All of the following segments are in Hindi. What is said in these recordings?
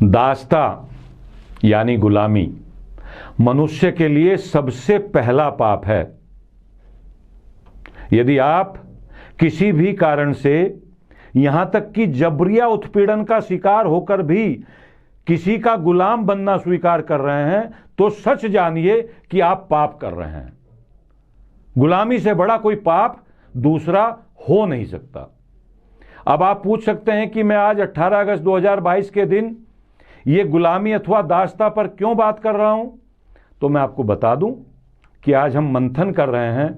दास्ता यानी गुलामी मनुष्य के लिए सबसे पहला पाप है। यदि आप किसी भी कारण से यहां तक कि जबरिया उत्पीड़न का शिकार होकर भी किसी का गुलाम बनना स्वीकार कर रहे हैं तो सच जानिए कि आप पाप कर रहे हैं। गुलामी से बड़ा कोई पाप दूसरा हो नहीं सकता। अब आप पूछ सकते हैं कि मैं आज 18 अगस्त 2022 के दिन ये गुलामी अथवा दास्ता पर क्यों बात कर रहा हूं। तो मैं आपको बता दूं कि आज हम मंथन कर रहे हैं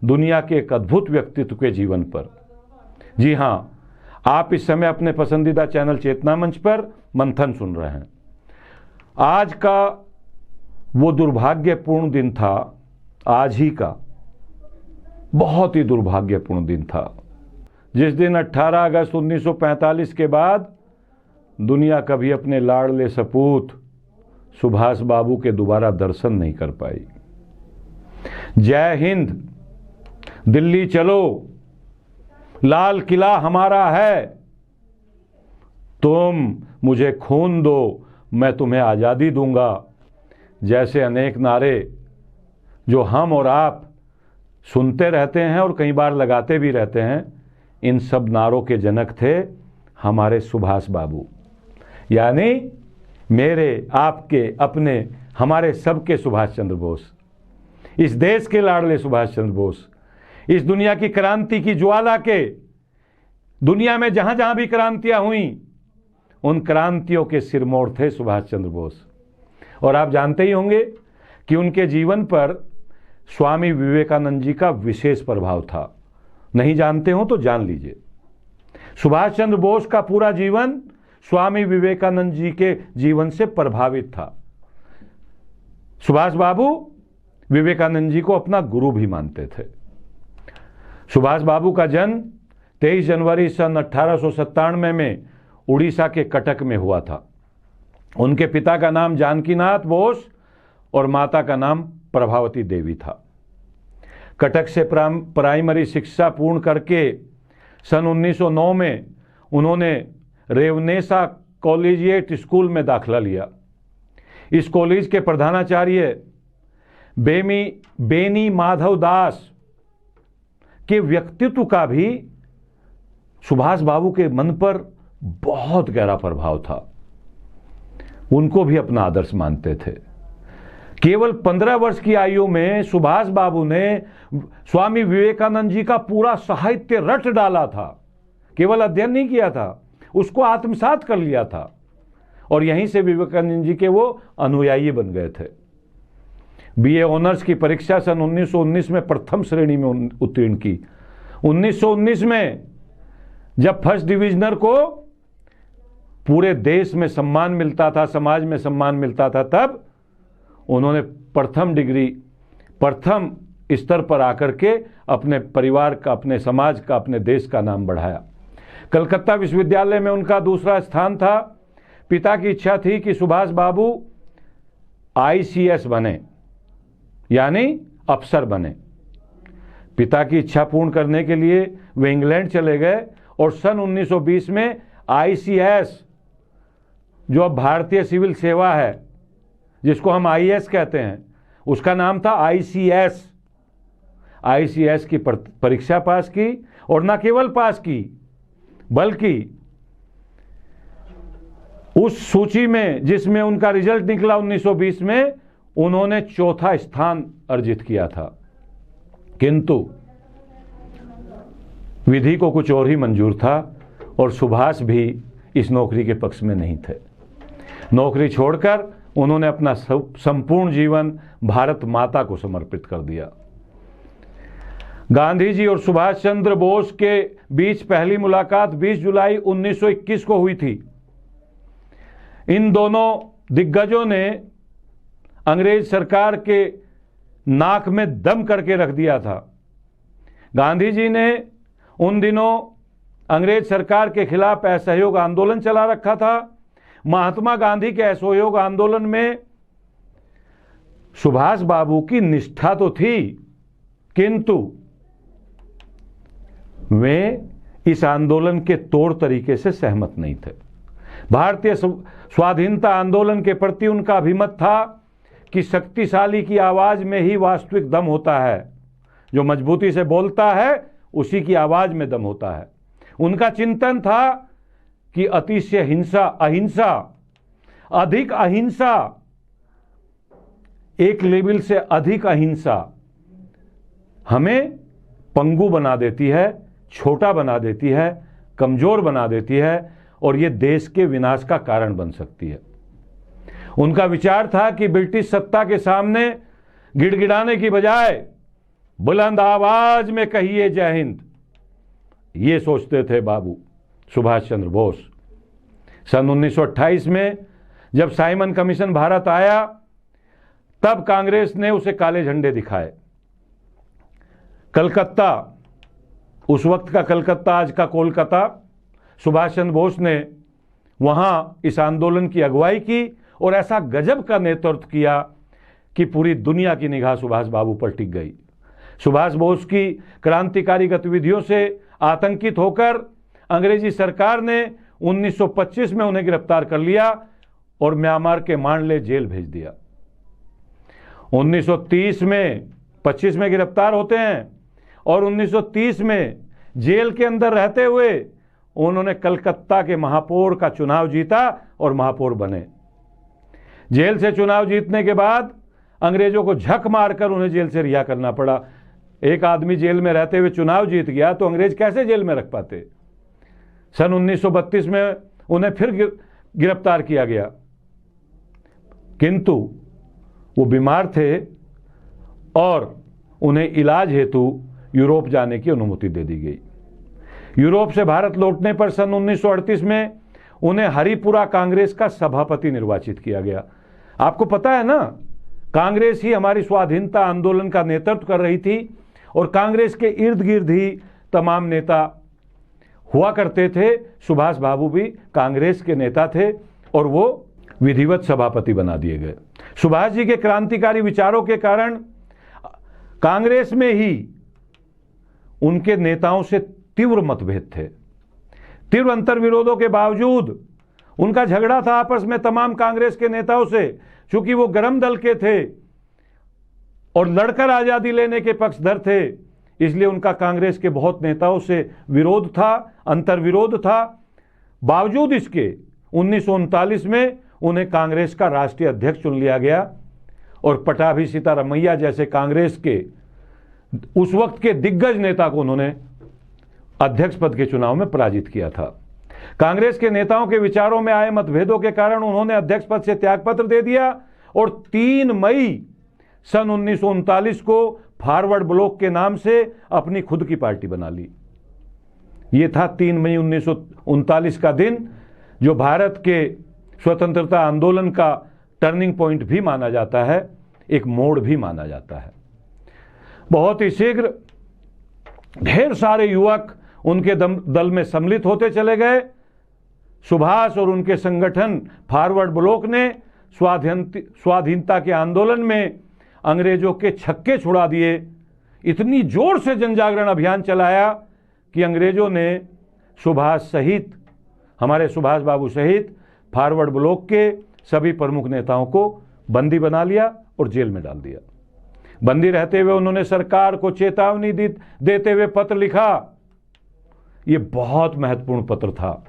दुनिया के एक अद्भुत व्यक्तित्व के जीवन पर। जी हां, आप इस समय अपने पसंदीदा चैनल चेतना मंच पर मंथन सुन रहे हैं। आज का वो दुर्भाग्यपूर्ण दिन था, आज ही का बहुत ही दुर्भाग्यपूर्ण दिन था, जिस दिन 18 अगस्त 1945 के बाद दुनिया कभी अपने लाडले सपूत सुभाष बाबू के दोबारा दर्शन नहीं कर पाई। जय हिंद, दिल्ली चलो, लाल किला हमारा है, तुम मुझे खून दो मैं तुम्हें आज़ादी दूंगा, जैसे अनेक नारे जो हम और आप सुनते रहते हैं और कई बार लगाते भी रहते हैं, इन सब नारों के जनक थे हमारे सुभाष बाबू, यानी मेरे, आपके, अपने, हमारे सबके सुभाष चंद्र बोस, इस देश के लाडले सुभाष चंद्र बोस, इस दुनिया की क्रांति की ज्वाला के, दुनिया में जहां जहां भी क्रांतियां हुई उन क्रांतियों के सिरमौर थे सुभाष चंद्र बोस। और आप जानते ही होंगे कि उनके जीवन पर स्वामी विवेकानंद जी का विशेष प्रभाव था। नहीं जानते हो तो जान लीजिए। सुभाष चंद्र बोस का पूरा जीवन स्वामी विवेकानंद जी के जीवन से प्रभावित था। सुभाष बाबू विवेकानंद जी को अपना गुरु भी मानते थे। सुभाष बाबू का जन्म 23 जनवरी सन 1897 में उड़ीसा के कटक में हुआ था। उनके पिता का नाम जानकीनाथ बोस और माता का नाम प्रभावती देवी था। कटक से प्राइमरी शिक्षा पूर्ण करके सन 1909 में उन्होंने रेवनेसा कॉलेजिएट स्कूल में दाखिला लिया। इस कॉलेज के प्रधानाचार्य बेनी माधव दास के व्यक्तित्व का भी सुभाष बाबू के मन पर बहुत गहरा प्रभाव था। उनको भी अपना आदर्श मानते थे। केवल 15 वर्ष की आयु में सुभाष बाबू ने स्वामी विवेकानंद जी का पूरा साहित्य रट डाला था। केवल अध्ययन नहीं किया था, उसको आत्मसात कर लिया था और यहीं से विवेकानंद जी के वो अनुयायी बन गए थे। बीए ऑनर्स की परीक्षा सन 1919 में प्रथम श्रेणी में उत्तीर्ण की। 1919 में जब फर्स्ट डिविजनर को पूरे देश में सम्मान मिलता था, समाज में सम्मान मिलता था, तब उन्होंने प्रथम डिग्री, प्रथम स्तर पर आकर के अपने परिवार का, अपने समाज का, अपने देश का नाम बढ़ाया। कलकत्ता विश्वविद्यालय में उनका दूसरा स्थान था। पिता की इच्छा थी कि सुभाष बाबू आईसीएस बने, यानी अफसर बने। पिता की इच्छा पूर्ण करने के लिए वे इंग्लैंड चले गए और सन 1920 में आईसीएस, जो अब भारतीय सिविल सेवा है, जिसको हम आईएएस कहते हैं, उसका नाम था आईसीएस। आईसीएस की परीक्षा पास की और न केवल पास की बल्कि उस सूची में जिसमें उनका रिजल्ट निकला 1920 में, उन्होंने चौथा स्थान अर्जित किया था। किंतु विधि को कुछ और ही मंजूर था और सुभाष भी इस नौकरी के पक्ष में नहीं थे। नौकरी छोड़कर उन्होंने अपना संपूर्ण जीवन भारत माता को समर्पित कर दिया। गांधी जी और सुभाष चंद्र बोस के बीच पहली मुलाकात 20 जुलाई 1921 को हुई थी। इन दोनों दिग्गजों ने अंग्रेज सरकार के नाक में दम करके रख दिया था। गांधी जी ने उन दिनों अंग्रेज सरकार के खिलाफ असहयोग आंदोलन चला रखा था। महात्मा गांधी के असहयोग आंदोलन में सुभाष बाबू की निष्ठा तो थी, किंतु वे इस आंदोलन के तौर तरीके से सहमत नहीं थे। भारतीय स्वाधीनता आंदोलन के प्रति उनका अभिमत था कि शक्तिशाली की आवाज में ही वास्तविक दम होता है, जो मजबूती से बोलता है उसी की आवाज में दम होता है। उनका चिंतन था कि अतिशय हिंसा, अहिंसा, अधिक अहिंसा, एक लेवल से अधिक अहिंसा हमें पंगु बना देती है, छोटा बना देती है, कमजोर बना देती है और यह देश के विनाश का कारण बन सकती है। उनका विचार था कि ब्रिटिश सत्ता के सामने गिड़गिड़ाने की बजाय बुलंद आवाज में कहिए जय हिंद, ये सोचते थे बाबू सुभाष चंद्र बोस। सन 1928 में जब साइमन कमीशन भारत आया, तब कांग्रेस ने उसे काले झंडे दिखाए। कलकत्ता, उस वक्त का कलकत्ता, आज का कोलकाता, सुभाष चंद्र बोस ने वहां इस आंदोलन की अगुवाई की और ऐसा गजब का नेतृत्व किया कि पूरी दुनिया की निगाह सुभाष बाबू पर टिक गई। सुभाष बोस की क्रांतिकारी गतिविधियों से आतंकित होकर अंग्रेजी सरकार ने 1925 में उन्हें गिरफ्तार कर लिया और म्यांमार के मांडले जेल भेज दिया। 1930 में 25 में गिरफ्तार होते हैं और 1930 में जेल के अंदर रहते हुए उन्होंने कलकत्ता के महापौर का चुनाव जीता और महापौर बने। जेल से चुनाव जीतने के बाद अंग्रेजों को झक मारकर उन्हें जेल से रिहा करना पड़ा। एक आदमी जेल में रहते हुए चुनाव जीत गया तो अंग्रेज कैसे जेल में रख पाते। सन 1932 में उन्हें फिर गिरफ्तार किया गया, किंतु वो बीमार थे और उन्हें इलाज हेतु यूरोप जाने की अनुमति दे दी गई। यूरोप से भारत लौटने पर सन 1938 में उन्हें हरिपुरा कांग्रेस का सभापति निर्वाचित किया गया। आपको पता है ना, कांग्रेस ही हमारी स्वाधीनता आंदोलन का नेतृत्व कर रही थी और कांग्रेस के इर्द गिर्द ही तमाम नेता हुआ करते थे। सुभाष बाबू भी कांग्रेस के नेता थे और वो विधिवत सभापति बना दिए गए। सुभाष जी के क्रांतिकारी विचारों के कारण कांग्रेस में ही उनके नेताओं से तीव्र मतभेद थे। तीव्र अंतर्विरोधों के बावजूद उनका झगड़ा था आपस में तमाम कांग्रेस के नेताओं से। चूंकि वो गरम दल के थे और लड़कर आजादी लेने के पक्षधर थे, इसलिए उनका कांग्रेस के बहुत नेताओं से विरोध था, अंतर्विरोध था। बावजूद इसके 1939 में उन्हें कांग्रेस का राष्ट्रीय अध्यक्ष चुन लिया गया और पटाभी सीतारमैया जैसे कांग्रेस के उस वक्त के दिग्गज नेता को उन्होंने अध्यक्ष पद के चुनाव में पराजित किया था। कांग्रेस के नेताओं के विचारों में आए मतभेदों के कारण उन्होंने अध्यक्ष पद से त्यागपत्र दे दिया और 3 मई सन 1939 को फॉरवर्ड ब्लॉक के नाम से अपनी खुद की पार्टी बना ली। यह था 3 मई 1939 का दिन, जो भारत के स्वतंत्रता आंदोलन का टर्निंग पॉइंट भी माना जाता है, एक मोड़ भी माना जाता है। बहुत ही शीघ्र ढेर सारे युवक उनके दल में सम्मिलित होते चले गए। सुभाष और उनके संगठन फॉरवर्ड ब्लॉक ने स्वाधीनता के आंदोलन में अंग्रेजों के छक्के छुड़ा दिए। इतनी जोर से जनजागरण अभियान चलाया कि अंग्रेजों ने सुभाष सहित, हमारे सुभाष बाबू सहित फॉरवर्ड ब्लॉक के सभी प्रमुख नेताओं को बंदी बना लिया और जेल में डाल दिया। बंदी रहते हुए उन्होंने सरकार को चेतावनी देते हुए पत्र लिखा। यह बहुत महत्वपूर्ण पत्र था।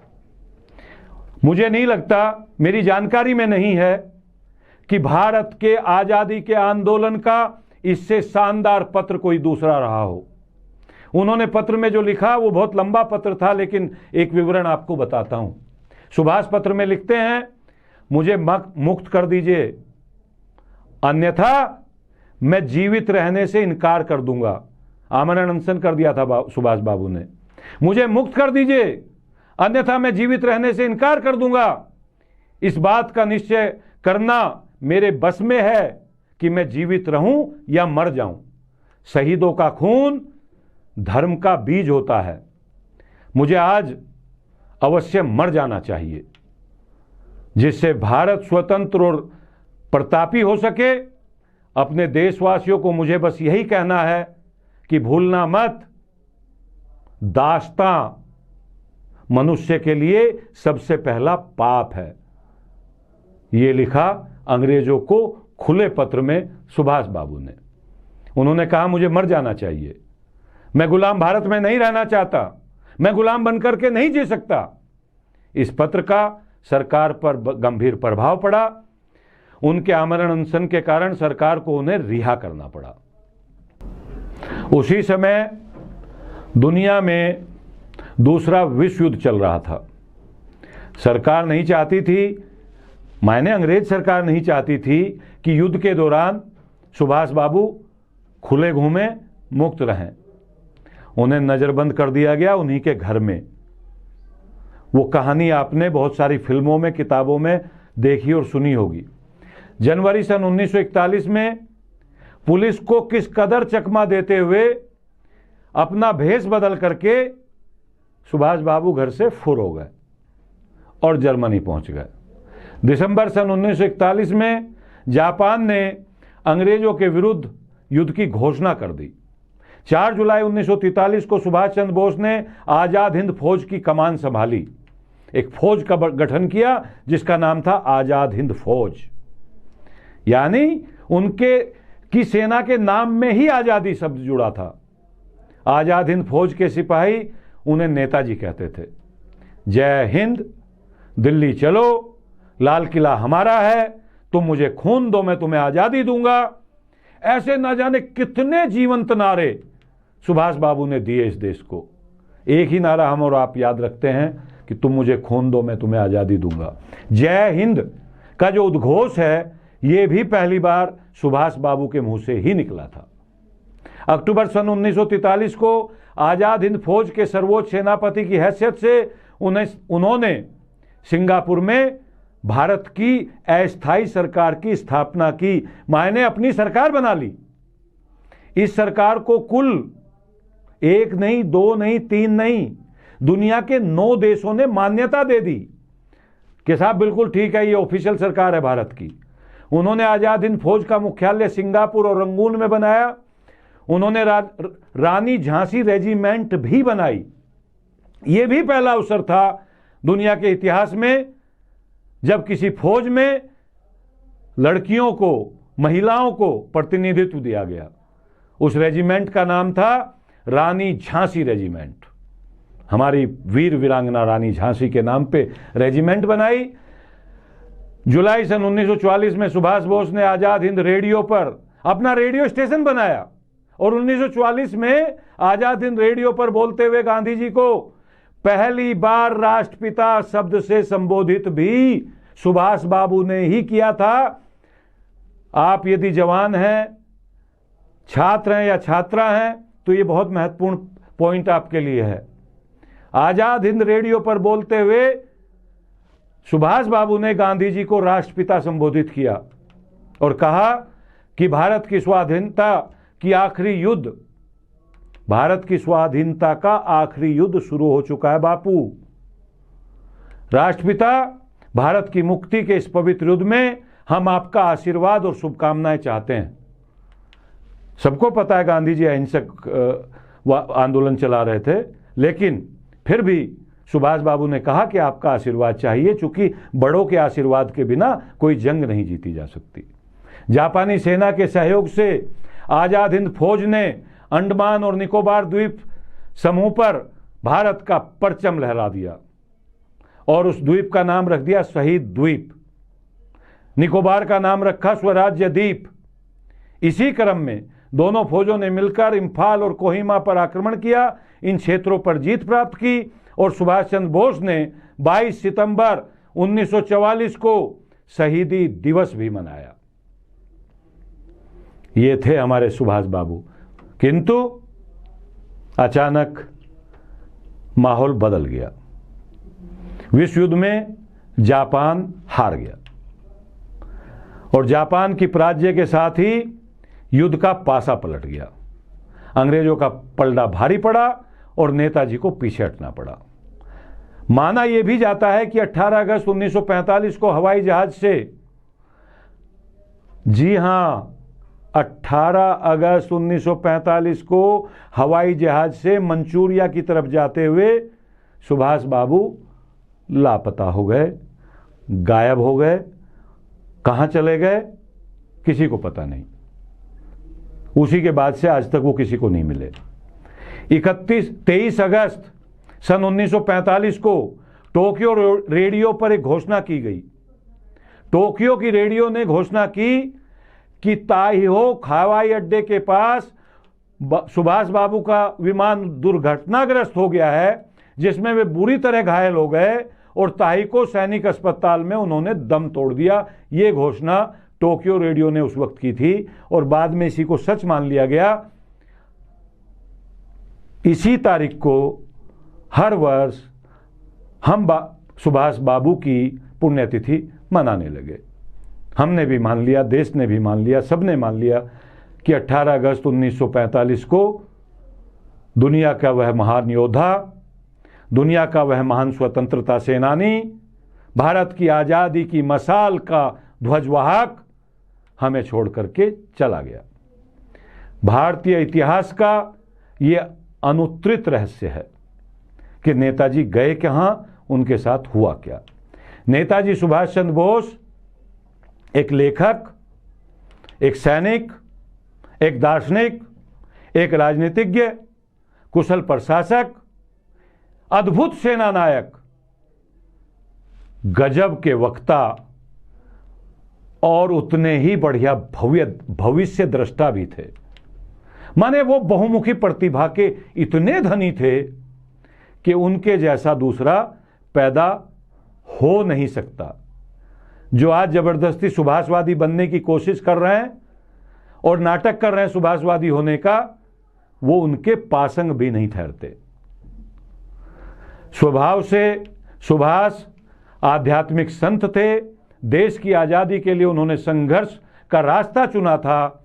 मुझे नहीं लगता, मेरी जानकारी में नहीं है कि भारत के आजादी के आंदोलन का इससे शानदार पत्र कोई दूसरा रहा हो। उन्होंने पत्र में जो लिखा वो बहुत लंबा पत्र था, लेकिन एक विवरण आपको बताता हूं। सुभाष पत्र में लिखते हैं, मुझे मुक्त कर दीजिए, अन्यथा मैं जीवित रहने से इनकार कर दूंगा। आमरण अनशन कर दिया था सुभाष बाबू ने। मुझे मुक्त कर दीजिए, अन्यथा मैं जीवित रहने से इनकार कर दूंगा। इस बात का निश्चय करना मेरे बस में है कि मैं जीवित रहूं या मर जाऊं। शहीदों का खून धर्म का बीज होता है। मुझे आज अवश्य मर जाना चाहिए, जिससे भारत स्वतंत्र और प्रतापी हो सके। अपने देशवासियों को मुझे बस यही कहना है कि भूलना मत, दास्तां मनुष्य के लिए सबसे पहला पाप है। ये लिखा अंग्रेजों को खुले पत्र में सुभाष बाबू ने। उन्होंने कहा मुझे मर जाना चाहिए, मैं गुलाम भारत में नहीं रहना चाहता, मैं गुलाम बनकर के नहीं जी सकता। इस पत्र का सरकार पर गंभीर प्रभाव पड़ा। उनके आमरण अनशन के कारण सरकार को उन्हें रिहा करना पड़ा। उसी समय दुनिया में दूसरा विश्व युद्ध चल रहा था। सरकार नहीं चाहती थी, मायने अंग्रेज सरकार नहीं चाहती थी कि युद्ध के दौरान सुभाष बाबू खुले घूमें, मुक्त रहें। उन्हें नज़रबंद कर दिया गया उन्हीं के घर में। वो कहानी आपने बहुत सारी फिल्मों में, किताबों में देखी और सुनी होगी। जनवरी सन 1941 में पुलिस को किस कदर चकमा देते हुए अपना भेष बदल करके सुभाष बाबू घर से फुर हो गए और जर्मनी पहुंच गए। दिसंबर सन 1941 में जापान ने अंग्रेजों के विरुद्ध युद्ध की घोषणा कर दी। 4 जुलाई 1943 को सुभाष चंद्र बोस ने आजाद हिंद फौज की कमान संभाली। एक फौज का गठन किया जिसका नाम था आजाद हिंद फौज। यानी उनके की सेना के नाम में ही आजादी शब्द जुड़ा था। आजाद हिंद फौज के सिपाही उन्हें नेताजी कहते थे। जय हिंद, दिल्ली चलो, लाल किला हमारा है, तुम मुझे खून दो मैं तुम्हें आजादी दूंगा। ऐसे न जाने कितने जीवंत नारे सुभाष बाबू ने दिए इस देश को। एक ही नारा हम और आप याद रखते हैं कि तुम मुझे खून दो मैं तुम्हें आजादी दूंगा। जय हिंद का जो उद्घोष है यह भी पहली बार सुभाष बाबू के मुंह से ही निकला था। अक्टूबर सन 1943 को आजाद हिंद फौज के सर्वोच्च सेनापति की हैसियत से उन्होंने सिंगापुर में भारत की अस्थायी सरकार की स्थापना की, मायने अपनी सरकार बना ली। इस सरकार को कुल 1 नहीं, 2 नहीं, 3 नहीं, दुनिया के 9 देशों ने मान्यता दे दी कि साहब बिल्कुल ठीक है, ये ऑफिशियल सरकार है भारत की। उन्होंने आजाद हिंद फौज का मुख्यालय सिंगापुर और रंगून में बनाया। उन्होंने रानी झांसी रेजिमेंट भी बनाई। यह भी पहला अवसर था दुनिया के इतिहास में जब किसी फौज में लड़कियों को, महिलाओं को प्रतिनिधित्व दिया गया। उस रेजिमेंट का नाम था रानी झांसी रेजिमेंट। हमारी वीर वीरांगना रानी झांसी के नाम पे रेजिमेंट बनाई। जुलाई सन 1944 में सुभाष बोस ने आजाद हिंद रेडियो पर अपना रेडियो स्टेशन बनाया और 1944 में आजाद हिंद रेडियो पर बोलते हुए गांधी जी को पहली बार राष्ट्रपिता शब्द से संबोधित भी सुभाष बाबू ने ही किया था। आप यदि जवान हैं, छात्र हैं या छात्रा हैं तो यह बहुत महत्वपूर्ण पॉइंट आपके लिए है। आजाद हिंद रेडियो पर बोलते हुए सुभाष बाबू ने गांधी जी को राष्ट्रपिता संबोधित किया और कहा कि भारत की स्वाधीनता की आखिरी युद्ध, भारत की स्वाधीनता का आखिरी युद्ध शुरू हो चुका है बापू। राष्ट्रपिता, भारत की मुक्ति के इस पवित्र युद्ध में हम आपका आशीर्वाद और शुभकामनाएं चाहते हैं। सबको पता है गांधी जी अहिंसक आंदोलन चला रहे थे, लेकिन फिर भी सुभाष बाबू ने कहा कि आपका आशीर्वाद चाहिए, चूंकि बड़ों के आशीर्वाद के बिना कोई जंग नहीं जीती जा सकती। जापानी सेना के सहयोग से आजाद हिंद फौज ने अंडमान और निकोबार द्वीप समूह पर भारत का परचम लहरा दिया और उस द्वीप का नाम रख दिया शहीद द्वीप। निकोबार का नाम रखा स्वराज्य द्वीप। इसी क्रम में दोनों फौजों ने मिलकर इम्फाल और कोहिमा पर आक्रमण किया, इन क्षेत्रों पर जीत प्राप्त की और सुभाष चंद्र बोस ने 22 सितंबर 1944 को शहीदी दिवस भी मनाया। ये थे हमारे सुभाष बाबू। किंतु अचानक माहौल बदल गया। विश्व युद्ध में जापान हार गया और जापान की पराजय के साथ ही युद्ध का पासा पलट गया। अंग्रेजों का पलड़ा भारी पड़ा और नेताजी को पीछे हटना पड़ा। माना यह भी जाता है कि 18 अगस्त 1945 को हवाई जहाज से, जी हां, 18 अगस्त 1945 को हवाई जहाज से मंचूरिया की तरफ जाते हुए सुभाष बाबू लापता हो गए, गायब हो गए। कहाँ चले गए किसी को पता नहीं। उसी के बाद से आज तक वो किसी को नहीं मिले। 23 अगस्त सन 1945 को टोक्यो रेडियो पर एक घोषणा की गई। टोक्यो की रेडियो ने घोषणा की कि ताइहो हवाई अड्डे के पास सुभाष बाबू का विमान दुर्घटनाग्रस्त हो गया है, जिसमें वे बुरी तरह घायल हो गए और ताइको सैनिक अस्पताल में उन्होंने दम तोड़ दिया। ये घोषणा टोक्यो रेडियो ने उस वक्त की थी और बाद में इसी को सच मान लिया गया। इसी तारीख को हर वर्ष हम सुभाष बाबू की पुण्यतिथि मनाने लगे। हमने भी मान लिया, देश ने भी मान लिया, सबने मान लिया कि 18 अगस्त 1945 को दुनिया का वह महान योद्धा, दुनिया का वह महान स्वतंत्रता सेनानी, भारत की आज़ादी की मशाल का ध्वजवाहक हमें छोड़ करके चला गया। भारतीय इतिहास का यह अनुत्तरित रहस्य है कि नेताजी गए कहाँ, उनके साथ हुआ क्या। नेताजी सुभाष चंद्र बोस एक लेखक, एक सैनिक, एक दार्शनिक, एक राजनीतिज्ञ, कुशल प्रशासक, अद्भुत सेना नायक, गजब के वक्ता और उतने ही बढ़िया भविष्य दृष्टा भी थे। माने वो बहुमुखी प्रतिभा के इतने धनी थे कि उनके जैसा दूसरा पैदा हो नहीं सकता। जो आज जबरदस्ती सुभाषवादी बनने की कोशिश कर रहे हैं और नाटक कर रहे हैं सुभाषवादी होने का, वो उनके पासंग भी नहीं ठहरते। स्वभाव से सुभाष आध्यात्मिक संत थे। देश की आज़ादी के लिए उन्होंने संघर्ष का रास्ता चुना था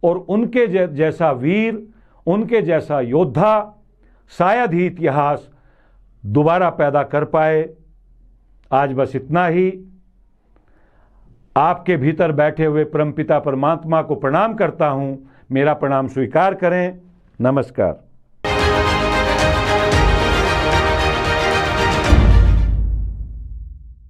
और उनके जैसा वीर, उनके जैसा योद्धा शायद ही इतिहास दोबारा पैदा कर पाए। आज बस इतना ही। आपके भीतर बैठे हुए परमपिता परमात्मा को प्रणाम करता हूं। मेरा प्रणाम स्वीकार करें। नमस्कार।